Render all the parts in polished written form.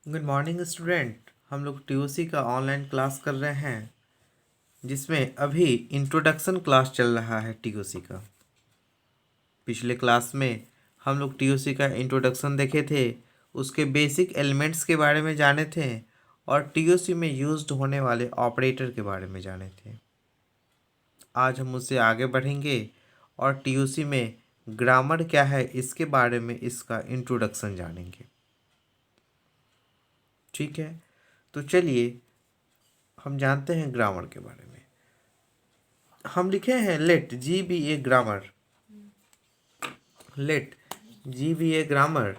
Good morning student. हम लोग TOC का ऑनलाइन क्लास कर रहे हैं जिसमें अभी इंट्रोडक्शन क्लास चल रहा है टीओसी का। पिछले क्लास में हम लोग टीओसी का इंट्रोडक्शन देखे थे, उसके बेसिक एलिमेंट्स के बारे में जाने थे और टीओसी में यूज्ड होने वाले ऑपरेटर के बारे में जाने थे। आज हम उससे आगे बढ़ेंगे और टीओसी में ग्रामर क्या है इसके बारे में इसका इंट्रोडक्शन जानेंगे। ठीक है, तो चलिए हम जानते हैं ग्रामर के बारे में। हम लिखे हैं let G be a grammar, let G be a grammar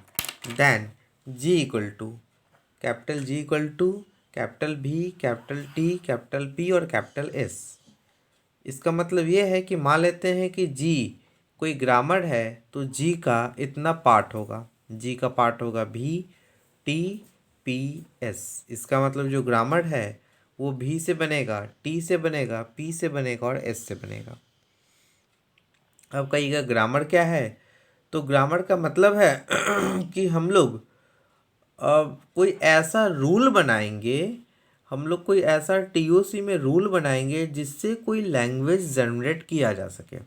then G equal to capital G equal to capital V, capital T, capital P और कैपिटल एस। इसका मतलब ये है कि मान लेते हैं कि जी कोई ग्रामर है तो जी का इतना पार्ट होगा, जी का पार्ट होगा भी, टी, पी, एस। इसका मतलब जो ग्रामर है वो भी से बनेगा, टी से बनेगा, पी से बनेगा और एस से बनेगा। अब कहिएगा ग्रामर क्या है, तो ग्रामर का मतलब है कि हम लोग कोई ऐसा रूल बनाएंगे, हम लोग कोई ऐसा टीओसी में रूल बनाएंगे जिससे कोई लैंग्वेज जनरेट किया जा सके।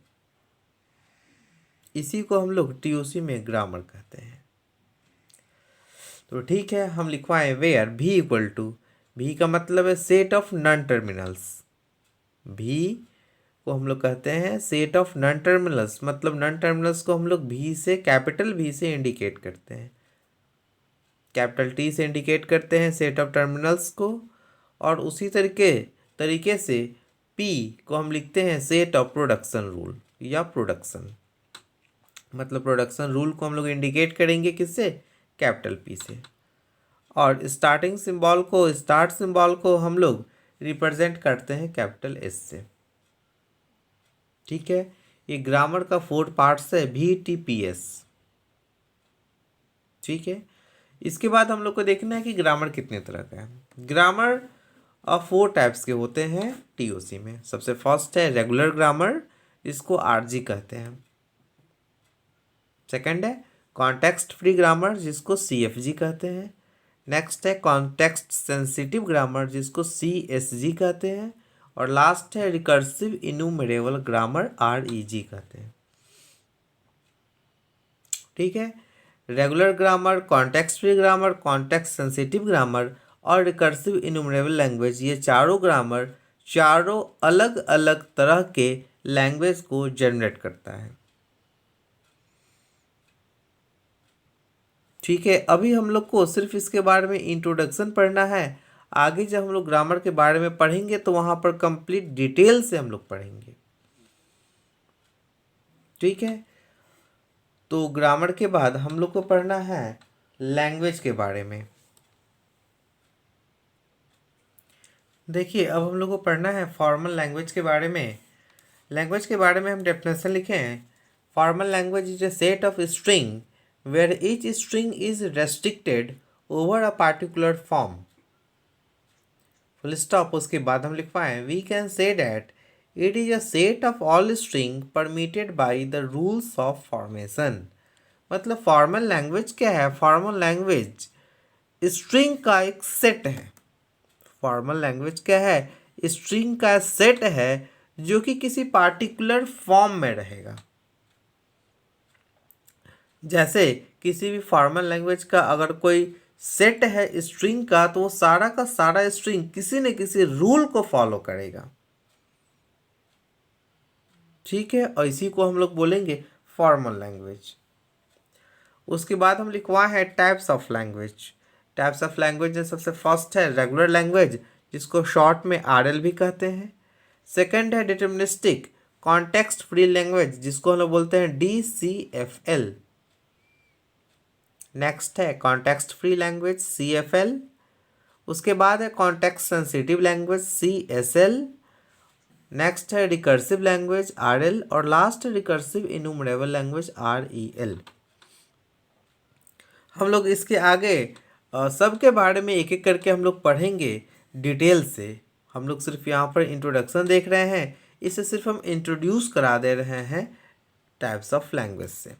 इसी को हम लोग टीओसी में ग्रामर कहते हैं। तो ठीक है, हम लिखवाएं वेयर भी इक्वल टू, भी का मतलब है सेट ऑफ नॉन टर्मिनल्स। भी को हम लोग कहते हैं सेट ऑफ नॉन टर्मिनल्स, मतलब नॉन टर्मिनल्स को हम लोग भी से, कैपिटल भी से इंडिकेट करते हैं, कैपिटल टी से इंडिकेट करते हैं सेट ऑफ टर्मिनल्स को। और उसी तरीके से पी को हम लिखते हैं सेट ऑफ प्रोडक्शन रूल या प्रोडक्शन, मतलब प्रोडक्शन रूल को हम लोग इंडिकेट करेंगे किससे, कैपिटल पी से। और स्टार्टिंग सिंबल को, स्टार्ट सिंबल को हम लोग रिप्रेजेंट करते हैं कैपिटल एस से। ठीक है, ये ग्रामर का 4 पार्ट्स है, भी, टी, पी, एस। ठीक है, इसके बाद हम लोग को देखना है कि ग्रामर कितने तरह का है। ग्रामर 4 टाइप्स के होते हैं टीओसी में। सबसे फर्स्ट है रेगुलर ग्रामर, इसको आरजी कहते हैं। सेकंड है कॉन्टेक्स्ट फ्री ग्रामर, जिसको सीएफजी कहते हैं। नेक्स्ट है कॉन्टेक्स्ट सेंसिटिव ग्रामर, जिसको सीएसजी कहते हैं। और लास्ट है रिकर्सिव इन्यूमरेबल ग्रामर, आरईजी कहते हैं। ठीक है, regular grammar, context free grammar, context sensitive grammar और रिकर्सिव इन्यूमरेबल लैंग्वेज, ये चारों ग्रामर चारों अलग अलग तरह के लैंग्वेज को जनरेट करता है। ठीक है, अभी हम लोग को सिर्फ इसके बारे में इंट्रोडक्शन पढ़ना है। आगे जब हम लोग ग्रामर के बारे में पढ़ेंगे तो वहाँ पर कंप्लीट डिटेल से हम लोग पढ़ेंगे। ठीक है, तो ग्रामर के बाद हम लोग को पढ़ना है लैंग्वेज के बारे में। देखिए, अब हम लोग को पढ़ना है फॉर्मल लैंग्वेज के बारे में। लैंग्वेज के बारे में हम डेफिनेशन लिखे हैं, formal language is a set of string where each string is restricted over a particular form, full stop. उसके बाद हम लिखवाएं we can say that it is a set of all string permitted by the rules of formation. मतलब formal language क्या है, formal language string का एक set है। फॉर्मल लैंग्वेज क्या है, स्ट्रिंग का सेट है जो कि किसी पार्टिकुलर फॉर्म में रहेगा। जैसे किसी भी फॉर्मल लैंग्वेज का अगर कोई सेट है स्ट्रिंग का, तो वो सारा का सारा स्ट्रिंग किसी न किसी रूल को फॉलो करेगा। ठीक है, और इसी को हम लोग बोलेंगे फॉर्मल लैंग्वेज। उसके बाद हम लिखवा है types of language. Types of language में सबसे फर्स्ट है रेगुलर लैंग्वेज, जिसको शॉर्ट में आरएल भी कहते हैं। सेकंड है डिटर्मिनिस्टिक कॉन्टेक्स्ट फ्री लैंग्वेज, जिसको हम लोग बोलते हैं डीसीएफएल। नेक्स्ट है कॉन्टेक्स्ट फ्री लैंग्वेज, सीएफएल। उसके बाद है context sensitive language, CSL. Next है रिकर्सिव लैंग्वेज, आरएल। और लास्ट है रिकर्सिव इन्यूमरेबल लैंग्वेज, आरईएल। हम लोग इसके आगे सबके बारे में एक एक करके हम लोग पढ़ेंगे डिटेल से। हम लोग सिर्फ यहाँ पर इंट्रोडक्शन देख रहे हैं, इसे सिर्फ हम इंट्रोड्यूस करा दे रहे हैं टाइप्स ऑफ लैंग्वेज से।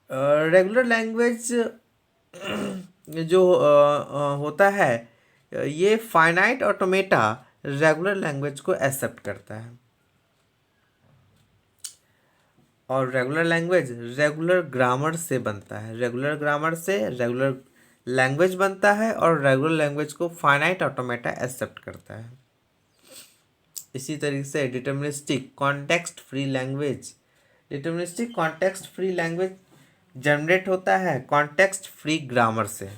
रेगुलर लैंग्वेज जो होता है, ये फाइनाइट ऑटोमेटा रेगुलर लैंग्वेज को एक्सेप्ट करता है। और रेगुलर लैंग्वेज रेगुलर ग्रामर से बनता है, रेगुलर ग्रामर से रेगुलर लैंग्वेज बनता है, और रेगुलर लैंग्वेज को फाइनाइट ऑटोमेटा एक्सेप्ट करता है। इसी तरीके से deterministic context free language, deterministic context free language generate होता है कॉन्टेक्स्ट फ्री ग्रामर से।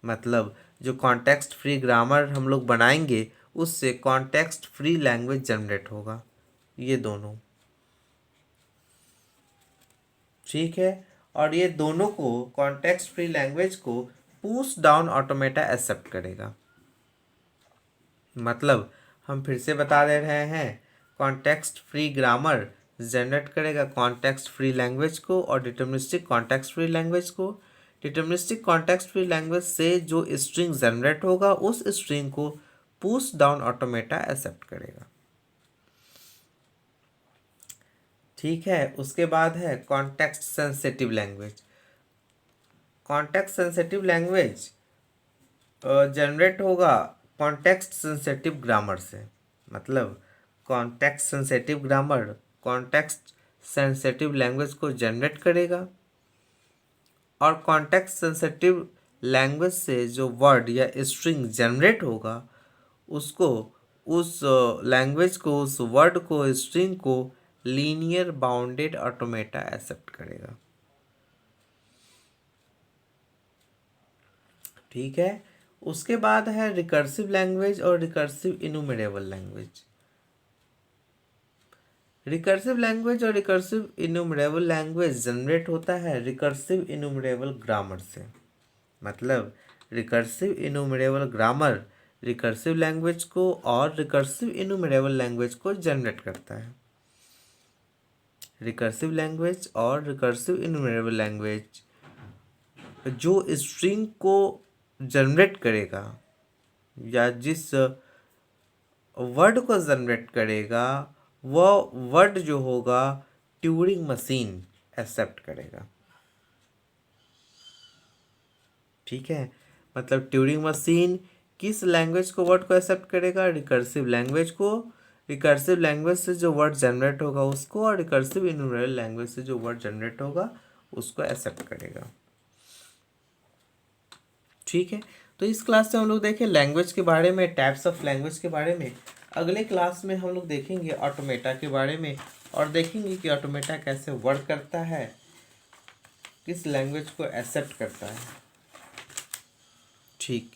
मतलब जो कॉन्टेक्स्ट फ्री ग्रामर हम लोग बनाएंगे उससे कॉन्टेक्स्ट फ्री लैंग्वेज जनरेट होगा, ये दोनों। ठीक है, और ये दोनों को कॉन्टेक्स्ट फ्री लैंग्वेज को पुश डाउन ऑटोमेटा एक्सेप्ट करेगा। मतलब हम फिर से बता दे रहे हैं, कॉन्टेक्स्ट फ्री ग्रामर जनरेट करेगा कॉन्टेक्स्ट फ्री लैंग्वेज को और डिटर्मिनिस्टिक कॉन्टेक्स्ट फ्री लैंग्वेज को। डिटर्मिनिस्टिक कॉन्टेक्स्ट फ्री लैंग्वेज से जो स्ट्रिंग जनरेट होगा उस स्ट्रिंग को पुश डाउन ऑटोमेटा एक्सेप्ट करेगा। ठीक है, उसके बाद है context sensitive language. Context sensitive language generate होगा कॉन्टेक्स्ट सेंसिटिव ग्रामर से। मतलब context sensitive grammar context sensitive language को जनरेट करेगा, और कॉन्टेक्स्ट सेंसिटिव लैंग्वेज से जो वर्ड या स्ट्रिंग जनरेट होगा उसको, उस लैंग्वेज को, उस वर्ड को, स्ट्रिंग को लीनियर बाउंडेड ऑटोमेटा एक्सेप्ट करेगा। ठीक है, उसके बाद है रिकर्सिव लैंग्वेज और रिकर्सिव इनुमरेबल लैंग्वेज। रिकर्सिव लैंग्वेज और रिकर्सिव इनुमरेबल लैंग्वेज जनरेट होता है रिकर्सिव इनुमरेबल ग्रामर से। मतलब रिकर्सिव इनुमरेबल ग्रामर रिकर्सिव लैंग्वेज को और रिकर्सिव इनुमरेबल लैंग्वेज को जनरेट करता है। रिकर्सिव लैंग्वेज और रिकर्सिव इनुमरेबल लैंग्वेज जो स्ट्रिंग को जनरेट करेगा या जिस वर्ड को जनरेट करेगा वह वर्ड जो होगा ट्यूरिंग मशीन एक्सेप्ट करेगा। ठीक है, मतलब ट्यूरिंग मशीन किस लैंग्वेज को, वर्ड को एक्सेप्ट करेगा, रिकर्सिव लैंग्वेज को। रिकर्सिव लैंग्वेज से जो वर्ड जनरेट होगा उसको, और रिकर्सिव इनुमरेबल लैंग्वेज से जो वर्ड जनरेट होगा उसको एक्सेप्ट करेगा। ठीक है, तो इस क्लास से हम लोग देखें लैंग्वेज के बारे में, टाइप्स ऑफ लैंग्वेज के बारे में। अगले क्लास में हम लोग देखेंगे ऑटोमेटा के बारे में, और देखेंगे कि ऑटोमेटा कैसे वर्क करता है, किस लैंग्वेज को एक्सेप्ट करता है। ठीक।